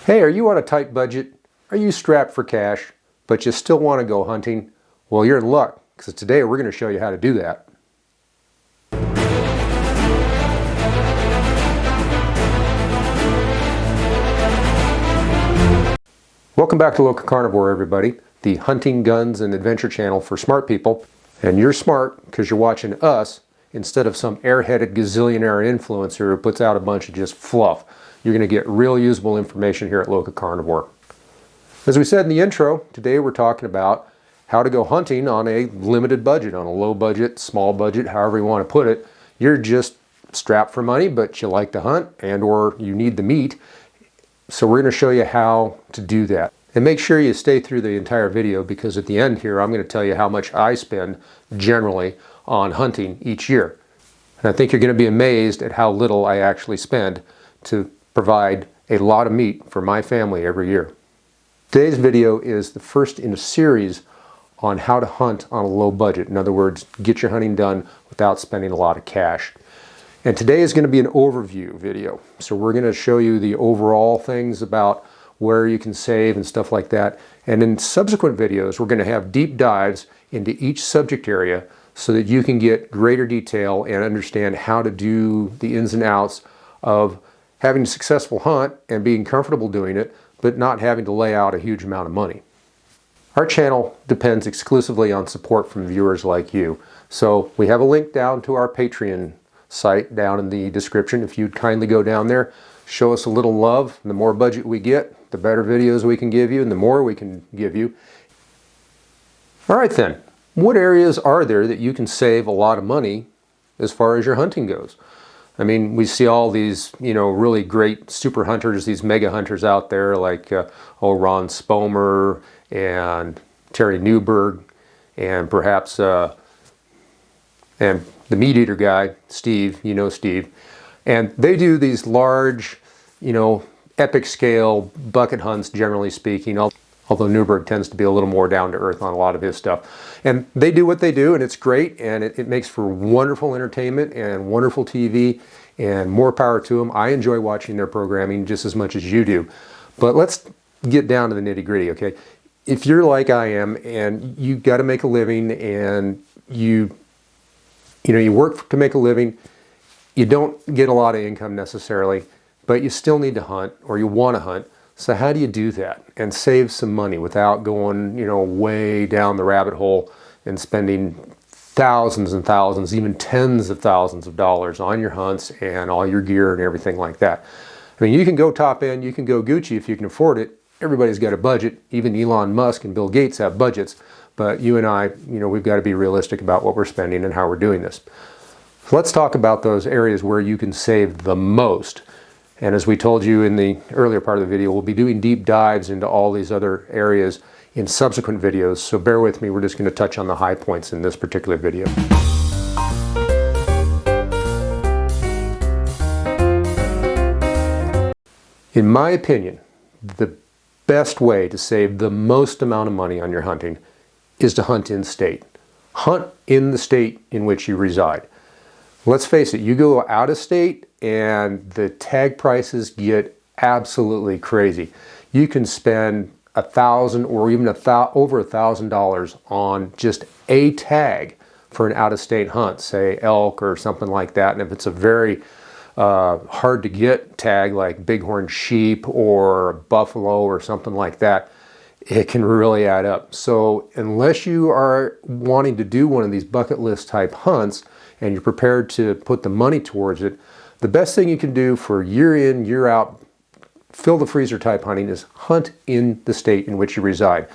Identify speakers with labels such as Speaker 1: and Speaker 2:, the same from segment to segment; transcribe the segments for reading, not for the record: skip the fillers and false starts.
Speaker 1: Hey, are you on a tight budget? Are you strapped for cash, but you still want to go hunting? Well, you're in luck, because today we're going to show you how to do that. Welcome back to LocaCarnivore, everybody, the hunting, guns, and adventure channel for smart people. And you're smart because you're watching us instead of some airheaded gazillionaire influencer who puts out a bunch of just fluff. You're going to get real usable information here at LocaCarnivore. As we said in the intro, today we're talking about how to go hunting on a limited budget, on a low budget, small budget, however you want to put it. You're just strapped for money, but you like to hunt and or you need the meat. So we're going to show you how to do that. And make sure you stay through the entire video, because at the end here I'm going to tell you how much I spend generally on hunting each year. And I think you're going to be amazed at how little I actually spend to provide a lot of meat for my family every year. Today's video is the first in a series on how to hunt on a low budget. In other words, get your hunting done without spending a lot of cash. And today is going to be an overview video. So we're going to show you the overall things about where you can save and stuff like that. And in subsequent videos, we're going to have deep dives into each subject area so that you can get greater detail and understand how to do the ins and outs of having a successful hunt and being comfortable doing it, but not having to lay out a huge amount of money. Our channel depends exclusively on support from viewers like you. So we have a link down to our Patreon site down in the description. If you'd kindly go down there, show us a little love. The more budget we get, the better videos we can give you and the more we can give you. All right then, what areas are there that you can save a lot of money as far as your hunting goes? I mean, we see all these, really great super hunters, these mega hunters out there like Ron Spomer and Terry Newberg and perhaps and the meat eater guy, Steve, Steve. And they do these large, epic scale bucket hunts, generally speaking, although Newberg tends to be a little more down to earth on a lot of his stuff. And they do what they do, and it's great, and it makes for wonderful entertainment and wonderful TV, and more power to them. I enjoy watching their programming just as much as you do. But let's get down to the nitty gritty, okay? If you're like I am, and you got to make a living, and you work to make a living, you don't get a lot of income necessarily, but you still need to hunt, or you want to hunt. So how do you do that and save some money without going, way down the rabbit hole and spending thousands and thousands, even tens of thousands of dollars on your hunts and all your gear and everything like that? I mean, you can go top end, you can go Gucci if you can afford it. Everybody's got a budget. Even Elon Musk and Bill Gates have budgets. But you and I, we've got to be realistic about what we're spending and how we're doing this. So let's talk about those areas where you can save the most. And as we told you in the earlier part of the video, we'll be doing deep dives into all these other areas in subsequent videos. So bear with me, we're just going to touch on the high points in this particular video. In my opinion, the best way to save the most amount of money on your hunting is to hunt in state. Hunt in the state in which you reside. Let's face it, you go out of state and the tag prices get absolutely crazy. You can spend $1,000 or even over $1,000 on just a tag for an out-of-state hunt, say elk or something like that. And if it's a very hard to get tag like bighorn sheep or buffalo or something like that, it can really add up. So unless you are wanting to do one of these bucket list type hunts and you're prepared to put the money towards it, the best thing you can do for year in, year out, fill the freezer type hunting is hunt in the state in which you reside.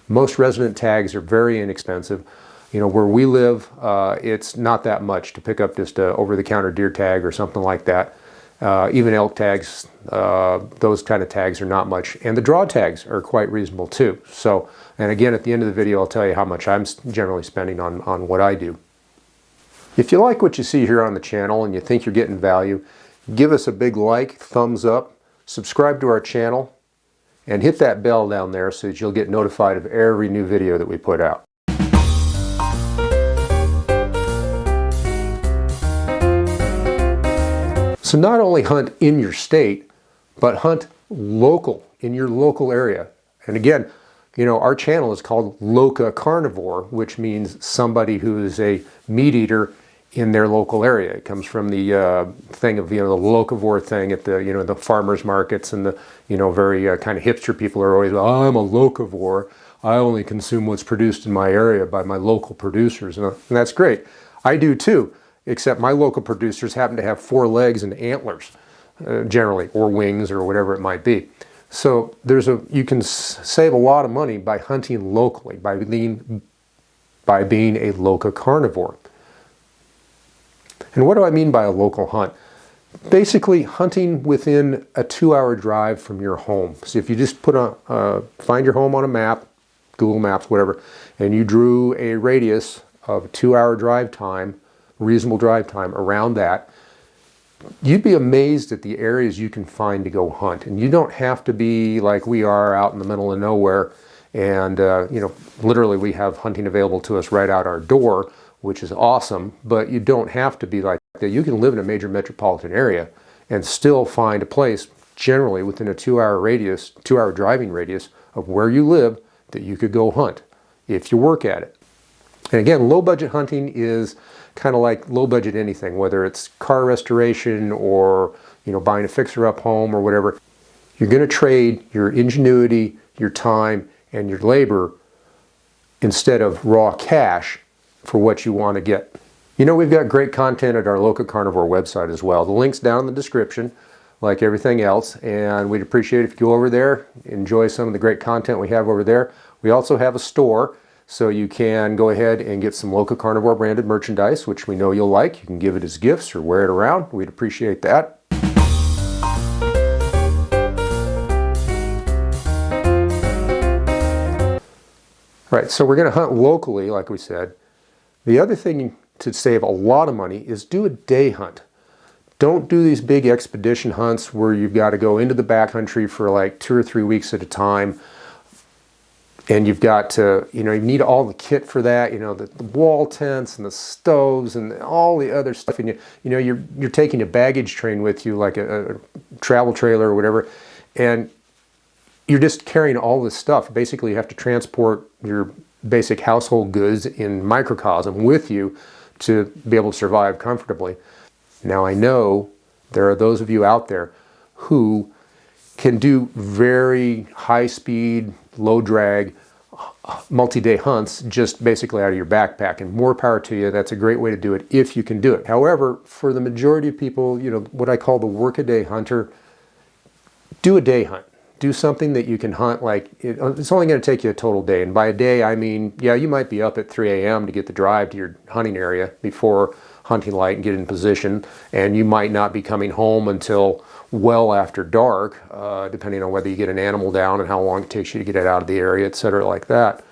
Speaker 1: Most resident tags are very inexpensive. Where we live, it's not that much to pick up just a over-the-counter deer tag or something like that. Even elk tags, those kind of tags are not much. And the draw tags are quite reasonable too. So, and again, at the end of the video, I'll tell you how much I'm generally spending on what I do. If you like what you see here on the channel and you think you're getting value, give us a big like, thumbs up, subscribe to our channel, and hit that bell down there so that you'll get notified of every new video that we put out. So not only hunt in your state, but hunt local, in your local area. And again, our channel is called LocaCarnivore, which means somebody who is a meat eater in their local area. It comes from the thing of, the locavore thing at the, the farmers markets, and the, very kind of hipster people are always, well, I'm a locavore. I only consume what's produced in my area by my local producers. And that's great. I do too, except my local producers happen to have 4 legs and antlers, generally, or wings, or whatever it might be. So you can save a lot of money by hunting locally, by being a LocaCarnivore. And what do I mean by a local hunt? Basically, hunting within a 2-hour drive from your home. So if you just find your home on a map, Google Maps, whatever, and you drew a radius of a 2-hour drive time, reasonable drive time around that, you'd be amazed at the areas you can find to go hunt. And you don't have to be like we are out in the middle of nowhere, and literally we have hunting available to us right out our door, which is awesome, but you don't have to be like that. You can live in a major metropolitan area and still find a place, generally within a 2-hour driving radius of where you live, that you could go hunt if you work at it. And again, low budget hunting is kind of like low budget anything, whether it's car restoration or buying a fixer-up home or whatever. You're going to trade your ingenuity, your time, and your labor instead of raw cash for what you want to get. We've got great content at our LocaCarnivore website as well. The link's down in the description, like everything else, and we'd appreciate it if you go over there, enjoy some of the great content we have over there. We also have a store, so you can go ahead and get some LocaCarnivore branded merchandise, which we know you'll like. You can give it as gifts or wear it around. We'd appreciate that. All right, so we're going to hunt locally, like we said. The other thing to save a lot of money is do a day hunt. Don't do these big expedition hunts where you've got to go into the backcountry for like 2 or 3 weeks at a time. And you've got to, you need all the kit for that, the wall tents and the stoves and all the other stuff. And you're taking a baggage train with you, like a travel trailer or whatever, and you're just carrying all this stuff. Basically, you have to transport your basic household goods in microcosm with you to be able to survive comfortably. Now, I know there are those of you out there who can do very high-speed, low-drag, multi-day hunts just basically out of your backpack, and more power to you. That's a great way to do it if you can do it. However, for the majority of people, what I call the work-a-day hunter, do a day hunt. Do something that you can hunt, like it's only going to take you a total day. And by a day, I mean, yeah, you might be up at 3 a.m. to get the drive to your hunting area before hunting light and get in position. And you might not be coming home until well after dark, depending on whether you get an animal down and how long it takes you to get it out of the area, etc., like that.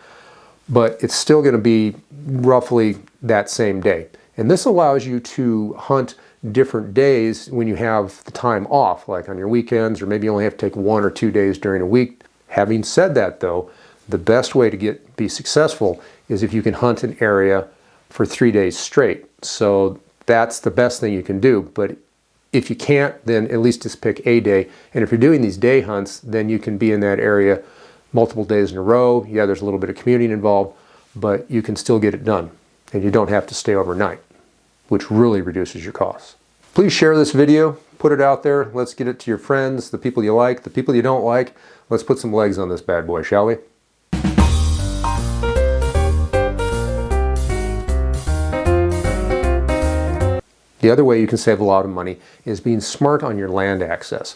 Speaker 1: But it's still going to be roughly that same day. And this allows you to hunt different days when you have the time off, like on your weekends, or maybe you only have to take 1 or 2 days during a week. Having said that, though, the best way to be successful is if you can hunt an area for 3 days straight. So that's the best thing you can do. But if you can't, then at least just pick a day. And if you're doing these day hunts, then you can be in that area multiple days in a row. Yeah, there's a little bit of commuting involved, but you can still get it done. And you don't have to stay overnight, which really reduces your costs. Please share this video, put it out there. Let's get it to your friends, the people you like, the people you don't like. Let's put some legs on this bad boy, shall we? The other way you can save a lot of money is being smart on your land access.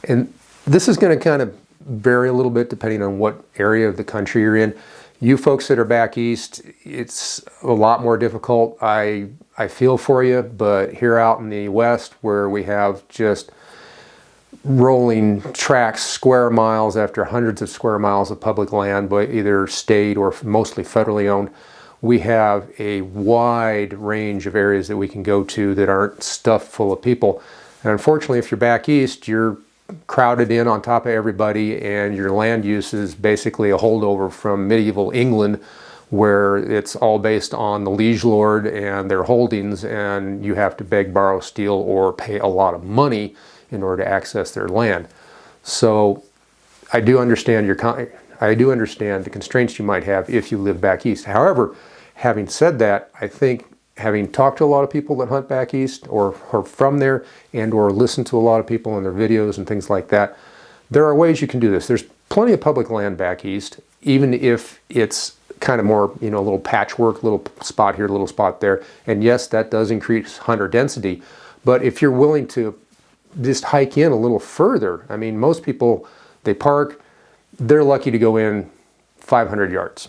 Speaker 1: And this is going to kind of vary a little bit depending on what area of the country you're in. You folks that are back east, it's a lot more difficult. I feel for you, but here out in the west where we have just rolling tracts, square miles after hundreds of square miles of public land, but either state or mostly federally owned, we have a wide range of areas that we can go to that aren't stuffed full of people. And unfortunately, if you're back east, you're crowded in on top of everybody, and your land use is basically a holdover from medieval England, where it's all based on the liege lord and their holdings, and you have to beg, borrow, steal, or pay a lot of money in order to access their land. So I do understand I do understand the constraints you might have if you live back east. However, having said that, I think having talked to a lot of people that hunt back east or are from there and or listen to a lot of people in their videos and things like that, there are ways you can do this. There's plenty of public land back east, even if it's kind of more, you know, a little patchwork, little spot here, little spot there. And yes, that does increase hunter density. But if you're willing to just hike in a little further, I mean, most people, they park, they're lucky to go in 500 yards,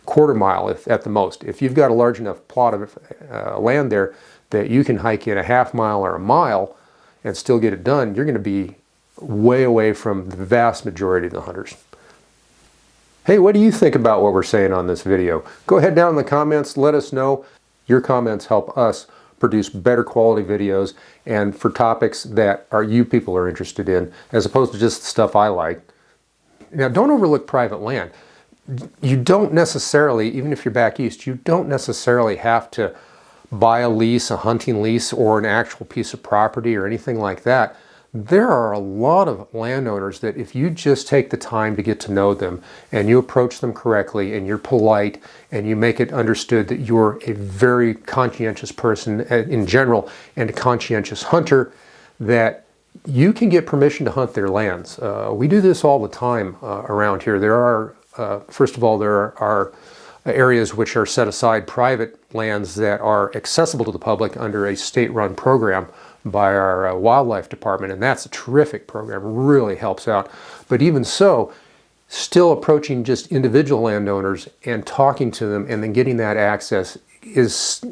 Speaker 1: quarter mile if at the most. If you've got a large enough plot of land there that you can hike in a half mile or a mile and still get it done, you're going to be way away from the vast majority of the hunters. Hey, what do you think about what we're saying on this video? Go ahead down in the comments, let us know. Your comments help us produce better quality videos and for topics that you people are interested in, as opposed to just the stuff I like. Now, don't overlook private land. You don't necessarily, even if you're back east, you don't necessarily have to buy a lease, a hunting lease, or an actual piece of property or anything like that. There are a lot of landowners that if you just take the time to get to know them and you approach them correctly and you're polite and you make it understood that you're a very conscientious person in general and a conscientious hunter, that you can get permission to hunt their lands. We do this all the time around here. There are, first of all, there are areas which are set aside private lands that are accessible to the public under a state-run program by our wildlife department, and that's a terrific program, really helps out. But even so, still approaching just individual landowners and talking to them and then getting that access is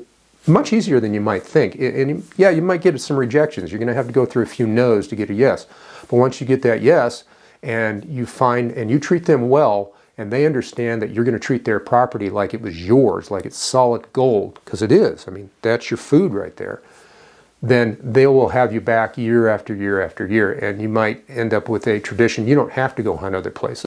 Speaker 1: much easier than you might think. And yeah, you might get some rejections. You're going to have to go through a few no's to get a yes. But once you get that yes, and you find and you treat them well, and they understand that you're going to treat their property like it was yours, like it's solid gold, because it is. I mean, that's your food right there. Then they will have you back year after year after year, and you might end up with a tradition. You don't have to go hunt other places.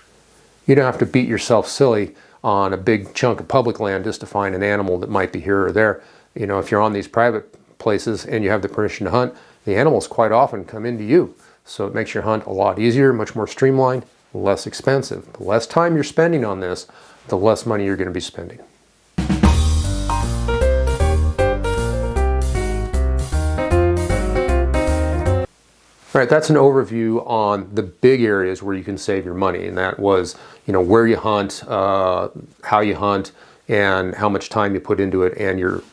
Speaker 1: You don't have to beat yourself silly on a big chunk of public land just to find an animal that might be here or there. You know, if you're on these private places and you have the permission to hunt, the animals quite often come into you. So it makes your hunt a lot easier, much more streamlined, less expensive. The less time you're spending on this, the less money you're going to be spending. All right, that's an overview on the big areas where you can save your money, and that was, you know, where you hunt, how you hunt, and how much time you put into it, and your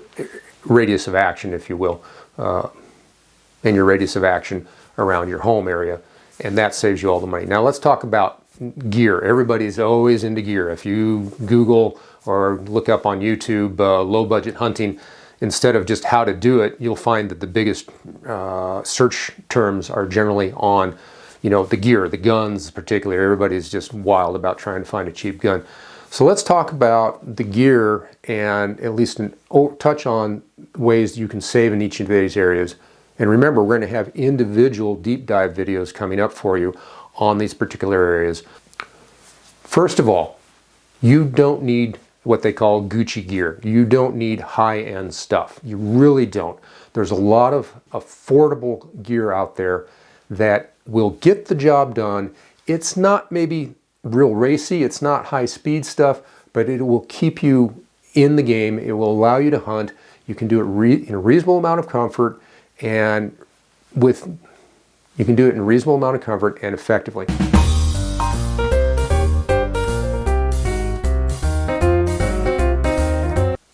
Speaker 1: radius of action, if you will, and your radius of action around your home area, and that saves you all the money. Now let's talk about gear. Everybody's always into gear. If you Google or look up on YouTube low budget hunting, instead of just how to do it, you'll find that the biggest search terms are generally on, you know, the gear, the guns particularly. Everybody's just wild about trying to find a cheap gun. So let's talk about the gear and at least touch on ways you can save in each of these areas. And remember, we're going to have individual deep dive videos coming up for you on these particular areas. First of all, you don't need what they call Gucci gear. You don't need high-end stuff. You really don't. There's a lot of affordable gear out there that will get the job done. It's not maybe real racy, it's not high-speed stuff, but it will keep you in the game. It will allow you to hunt. You can do it in a reasonable amount of comfort, and you can do it in a reasonable amount of comfort and effectively.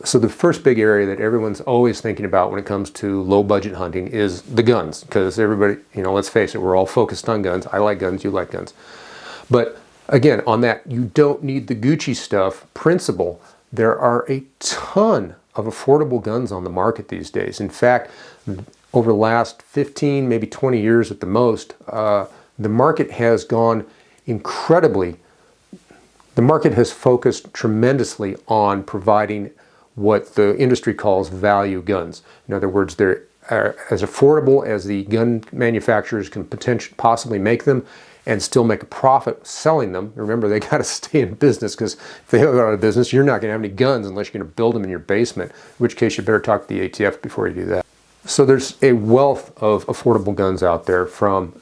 Speaker 1: So the first big area that everyone's always thinking about when it comes to low budget hunting is the guns, because everybody, you know, let's face it, we're all focused on guns. I like guns, you like guns. But again, on that, you don't need the Gucci stuff principle. There are a ton of affordable guns on the market these days. In fact, over the last 15, maybe 20 years at the most, the market has gone incredibly, the market has focused tremendously on providing what the industry calls value guns. In other words, they're as affordable as the gun manufacturers can possibly make them and still make a profit selling them. Remember, they got to stay in business, because if they go out of business, you're not going to have any guns unless you're going to build them in your basement, in which case you better talk to the ATF before you do that. So there's a wealth of affordable guns out there from,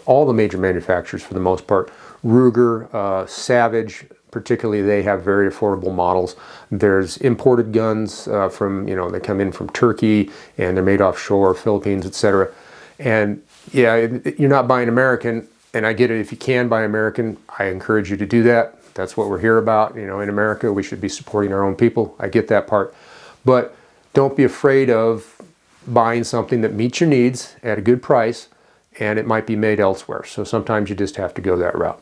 Speaker 1: all the major manufacturers for the most part. Ruger, Savage, particularly, they have very affordable models. There's imported guns from, they come in from Turkey and they're made offshore, Philippines, etc. And yeah, you're not buying American, and I get it. If you can buy American, I encourage you to do that. That's what we're here about. In America, we should be supporting our own people. I get that part. But don't be afraid of buying something that meets your needs at a good price, and it might be made elsewhere. So sometimes you just have to go that route.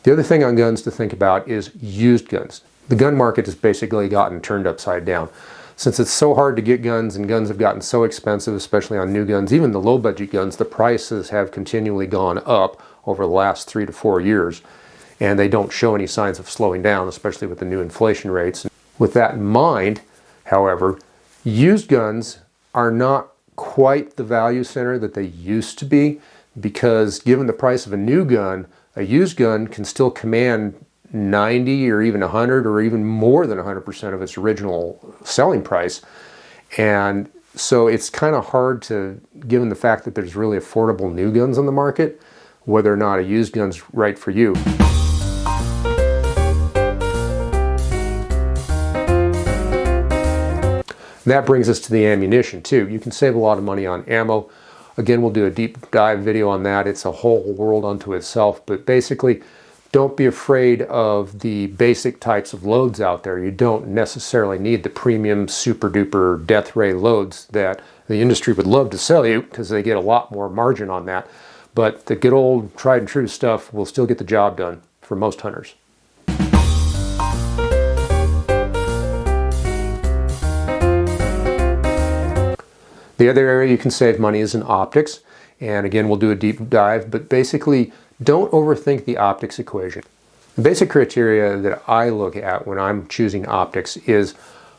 Speaker 1: The other thing on guns to think about is used guns. The gun market has basically gotten turned upside down. Since it's so hard to get guns and guns have gotten so expensive, especially on new guns, even the low budget guns, the prices have continually gone up over the last 3 to 4 years, and they don't show any signs of slowing down, especially with the new inflation rates. With that in mind, however, used guns are not quite the value center that they used to be, because given the price of a new gun, a used gun can still command 90 or even 100 or even more than 100% of its original selling price. And so it's kind of hard to, given the fact that there's really affordable new guns on the market, whether or not a used gun's right for you. That brings us to the ammunition too. You can save a lot of money on ammo. Again, we'll do a deep dive video on that. It's a whole world unto itself, but basically, don't be afraid of the basic types of loads out there. You don't necessarily need the premium super duper death ray loads that the industry would love to sell you, because they get a lot more margin on that. But the good old tried and true stuff will still get the job done for most hunters. The other area you can save money is in optics, and again we'll do a deep dive, but basically don't overthink the optics equation. The basic criteria that I look at when I'm choosing optics is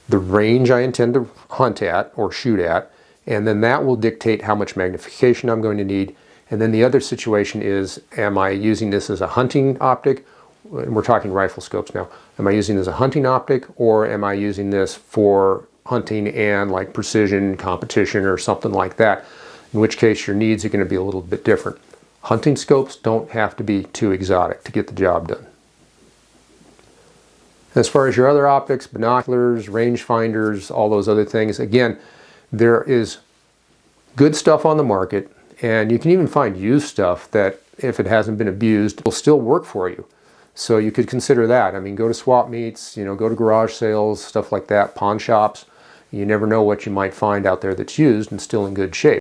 Speaker 1: the range I intend to hunt at or shoot at, and then that will dictate how much magnification I'm going to need. And then the other situation is, am I using this as a hunting optic? And we're talking rifle scopes now. Am I using this as a hunting optic, or am I using this for hunting and like precision competition or something like that, in which case your needs are going to be a little bit different. Hunting scopes don't have to be too exotic to get the job done. As far as your other optics, binoculars, rangefinders, all those other things, again, there is good stuff on the market, and you can even find used stuff that, if it hasn't been abused, will still work for you. So you could consider that. I mean, go to swap meets, go to garage sales, stuff like that, pawn shops. You never know what you might find out there that's used and still in good shape.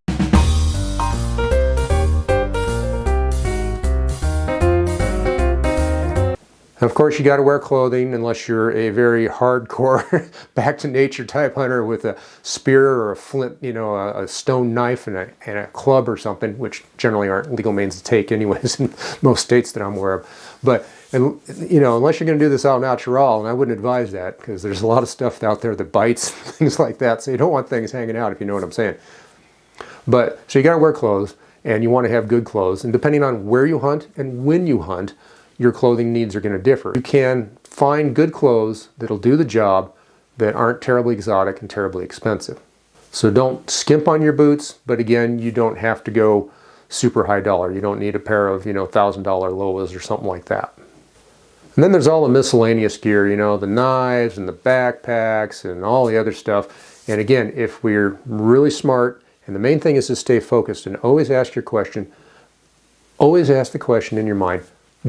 Speaker 1: And of course, you got to wear clothing unless you're a very hardcore back to nature type hunter with a spear or a flint, a stone knife and a club or something, which generally aren't legal means to take anyways in most states that I'm aware of. But unless you're going to do this out natural, and I wouldn't advise that, because there's a lot of stuff out there that bites, things like that. So you don't want things hanging out, if you know what I'm saying. But so you got to wear clothes, and you want to have good clothes. And depending on where you hunt and when you hunt, your clothing needs are going to differ. You can find good clothes that'll do the job, that aren't terribly exotic and terribly expensive. So don't skimp on your boots, but again, you don't have to go super high dollar. You don't need a pair of, $1,000 Lowas or something like that. And then there's all the miscellaneous gear, the knives and the backpacks and all the other stuff. And again, if we're really smart, and the main thing is to stay focused and always ask your question, always ask the question in your mind,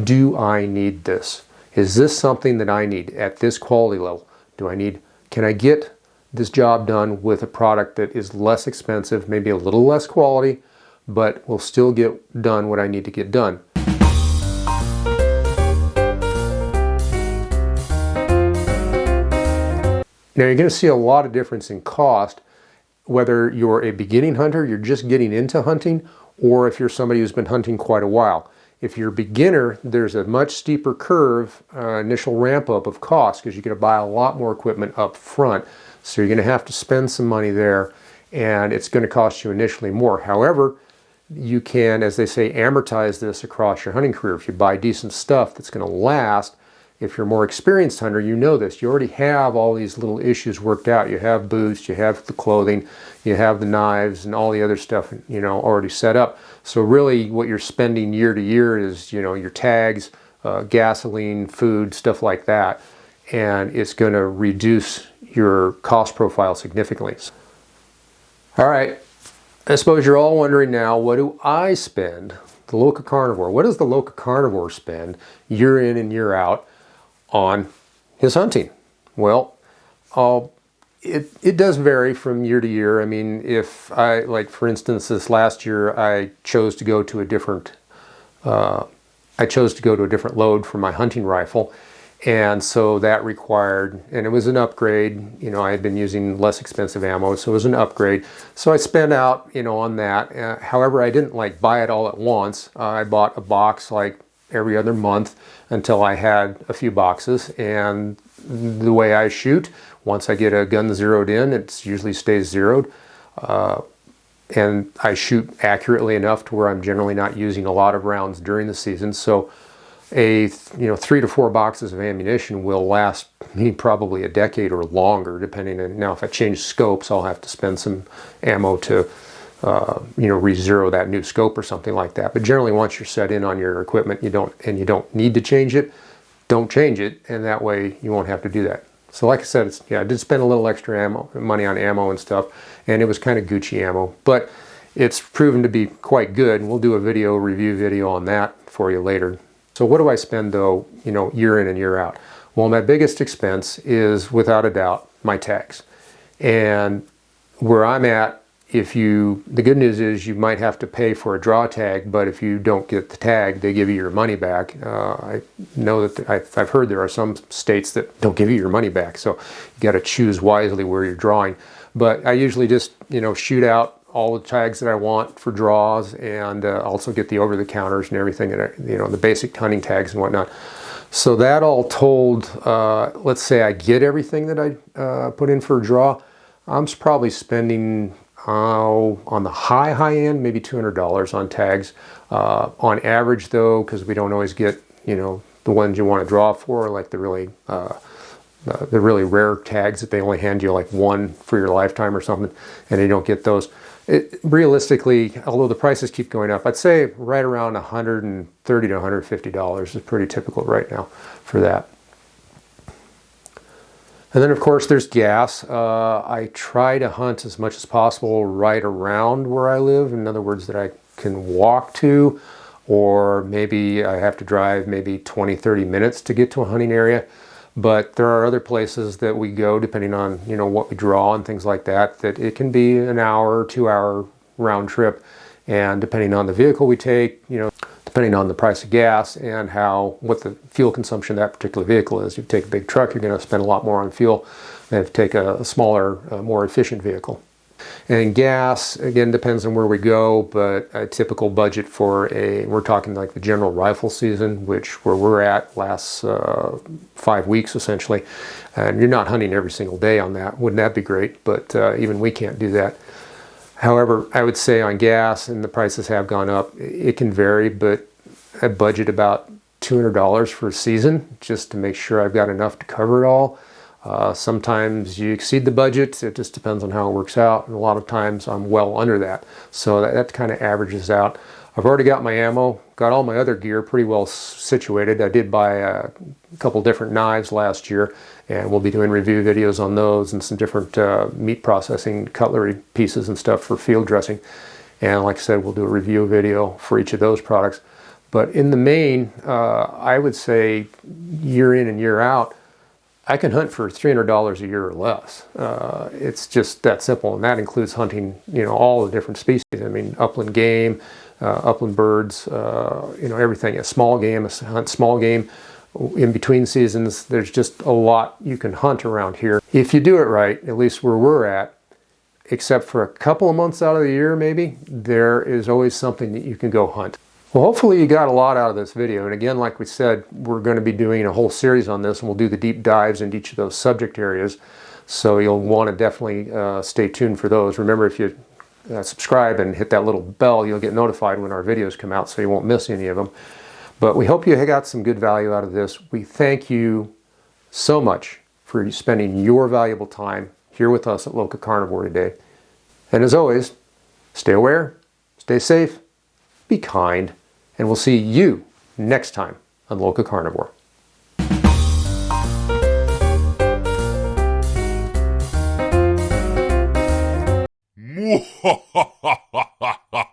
Speaker 1: do I need this? Is this something that I need at this quality level? Can I get this job done with a product that is less expensive, maybe a little less quality, but will still get done what I need to get done? Now you're going to see a lot of difference in cost, whether you're a beginning hunter, you're just getting into hunting, or if you're somebody who's been hunting quite a while. If you're a beginner, there's a much steeper curve, initial ramp up of cost, because you're going to buy a lot more equipment up front. So you're going to have to spend some money there, and it's going to cost you initially more. However, you can, as they say, amortize this across your hunting career. If you buy decent stuff that's going to last, If you're a more experienced hunter, you know this. You already have all these little issues worked out. You have boots, you have the clothing, you have the knives, and all the other stuff, you know, already set up. So really what you're spending year to year is, you know, your tags, gasoline, food, stuff like that. And it's going to reduce your cost profile significantly. All right, I suppose you're all wondering now, what do I spend? The LocaCarnivore. What does the LocaCarnivore spend year in and year out on his hunting? Well, it does vary from year to year. I mean, if I, like for instance, this last year I chose to go to a different load for my hunting rifle, and so that required, and it was an upgrade. You know, I had been using less expensive ammo, so it was an upgrade. So I spent out, you know, on that. However, I didn't like buy it all at once. I bought a box like every other month until I had a few boxes. And the way I shoot, once I get a gun zeroed in, it usually stays zeroed. And I shoot accurately enough to where I'm generally not using a lot of rounds during the season. So you know, 3 to 4 boxes of ammunition will last me probably a decade or longer, depending on, now if I change scopes, I'll have to spend some ammo to you know, re-zero that new scope or something like that. But generally, once you're set in on your equipment, you don't need to change it, don't change it, and that way you won't have to do that. So like I said, yeah, I did spend a little extra money on ammo and stuff, and it was kind of Gucci ammo, but it's proven to be quite good, and we'll do a review video on that for you later. So what do I spend though, you know, year in and year out? Well, my biggest expense is without a doubt my tags. And where I'm at, the good news is you might have to pay for a draw tag, but if you don't get the tag, they give you your money back. I know that I've heard there are some states that don't give you your money back, so you got to choose wisely where you're drawing. But I usually just, you know, shoot out all the tags that I want for draws, and also get the over-the-counters and everything, that you know, the basic hunting tags and whatnot. So that all told, let's say I get everything that I put in for a draw, I'm probably spending on the high end, maybe $200 on tags. On average though, because we don't always get, you know, the ones you want to draw for, like the really rare tags that they only hand you like one for your lifetime or something, and you don't get those. Realistically, although the prices keep going up, I'd say right around $130 to $150 is pretty typical right now for that. And then of course there's gas. I try to hunt as much as possible right around where I live. In other words, that I can walk to, or maybe I have to drive maybe 20-30 minutes to get to a hunting area. But there are other places that we go, depending on, you know, what we draw and things like that, that it can be an hour, 2-hour round trip. And depending on the vehicle we take, you know, depending on the price of gas and what the fuel consumption of that particular vehicle is. If you take a big truck, you're going to spend a lot more on fuel than if you take a smaller, more efficient vehicle. And gas, again, depends on where we go, but a typical budget for we're talking like the general rifle season, which where we're at lasts 5 weeks essentially. And you're not hunting every single day on that. Wouldn't that be great? But even we can't do that. However, I would say on gas, and the prices have gone up, it can vary, but I budget about $200 for a season just to make sure I've got enough to cover it all. Sometimes you exceed the budget, it just depends on how it works out, and a lot of times I'm well under that. So that kind of averages out. I've already got my ammo, got all my other gear pretty well situated. I did buy a couple different knives last year, and we'll be doing review videos on those, and some different meat processing cutlery pieces and stuff for field dressing. And like I said, we'll do a review video for each of those products. But in the main, I would say year in and year out, I can hunt for $300 a year or less. It's just that simple, and that includes hunting, you know, all the different species. I mean, upland game, upland birds, you know, everything. A small game, hunt small game. In between seasons, there's just a lot you can hunt around here. If you do it right, at least where we're at, except for a couple of months out of the year maybe, there is always something that you can go hunt. Well, hopefully you got a lot out of this video. And again, like we said, we're going to be doing a whole series on this, and we'll do the deep dives into each of those subject areas. So you'll want to definitely stay tuned for those. Remember, if you subscribe and hit that little bell, you'll get notified when our videos come out, so you won't miss any of them. But we hope you got some good value out of this. We thank you so much for spending your valuable time here with us at LocaCarnivore today. And as always, stay aware, stay safe, be kind, and we'll see you next time on LocaCarnivore.
Speaker 2: Mwahaha!